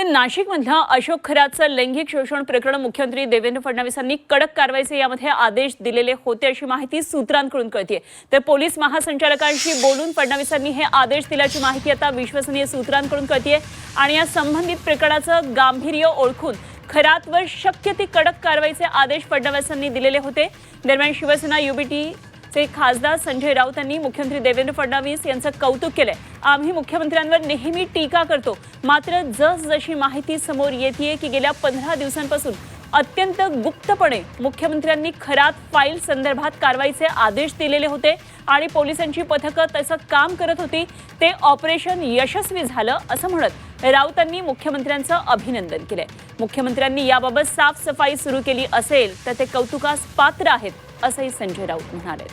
ते नाशिकमधल्या अशोक खरातचं लैंगिक शोषण प्रकरण मुख्यमंत्री देवेंद्र फडणवीसांनी कडक कारवाईचे यामध्ये आदेश दिलेले होते अशी माहिती सूत्रांकडून कळते। तर पोलीस महासंचालकांशी बोलून फडणवीसांनी हे आदेश दिल्याची माहिती आता विश्वसनीय सूत्रांकडून कळते आणि या संबंधित प्रकरणाचं गांभीर्य ओळखून खरातवर शक्य ती कडक कारवाईचे आदेश फडणवीसांनी दिलेले होते। दरम्यान शिवसेना युबीटी चे खासदार संजय राऊत यांनी मुख्यमंत्री देवेंद्र फडणवीस यांचं कौतुक केले। आम्ही मुख्यमंत्र्यांवर नेहमी टीका करतो, मात्र जसजशी माहिती समोर येते की गेल्या 15 दिवसांपासून अत्यंत गुप्तपणे मुख्यमंत्र्यांनी खरात फाईल संदर्भात कारवाईचे आदेश दिलेले होते आणि पोलिसांची पथकं तसं काम करत होती, ते ऑपरेशन यशस्वी झालं असं म्हणत राऊतांनी मुख्यमंत्र्यांचं अभिनंदन केले। मुख्यमंत्र्यांनी याबाबत साफसफाई सुरू केली असेल तर ते कौतुकास पात्र आहेत असंही संजय राऊत म्हणाले।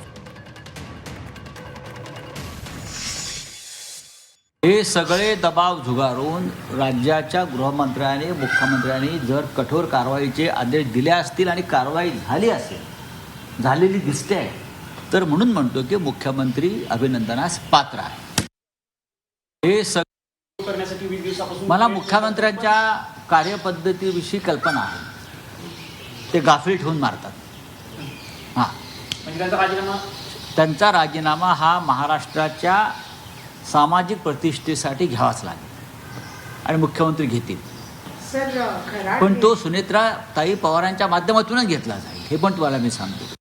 हे सगळे दबाव झुगारून राज्याच्या गृहमंत्र्यांनी मुख्यमंत्र्यांनी जर कठोर कारवाईचे आदेश दिले असतील आणि कारवाई झाली असेल, झालेली दिसते, तर म्हणून म्हणतो की मुख्यमंत्री अभिनंदनास पात्र आहे। हे मला मुख्यमंत्र्यांच्या कार्यपद्धतीविषयी कल्पना आहे, ते गाफील ठेवून मारतात। त्यांचा राजीनामा हा महाराष्ट्राच्या सामाजिक प्रतिष्ठेसाठी घ्यावाच लागेल आणि मुख्यमंत्री घेतील, पण तो सुनेत्रा ताई पवारांच्या माध्यमातूनच घेतला जाईल, हे पण तुम्हाला मी सांगतो।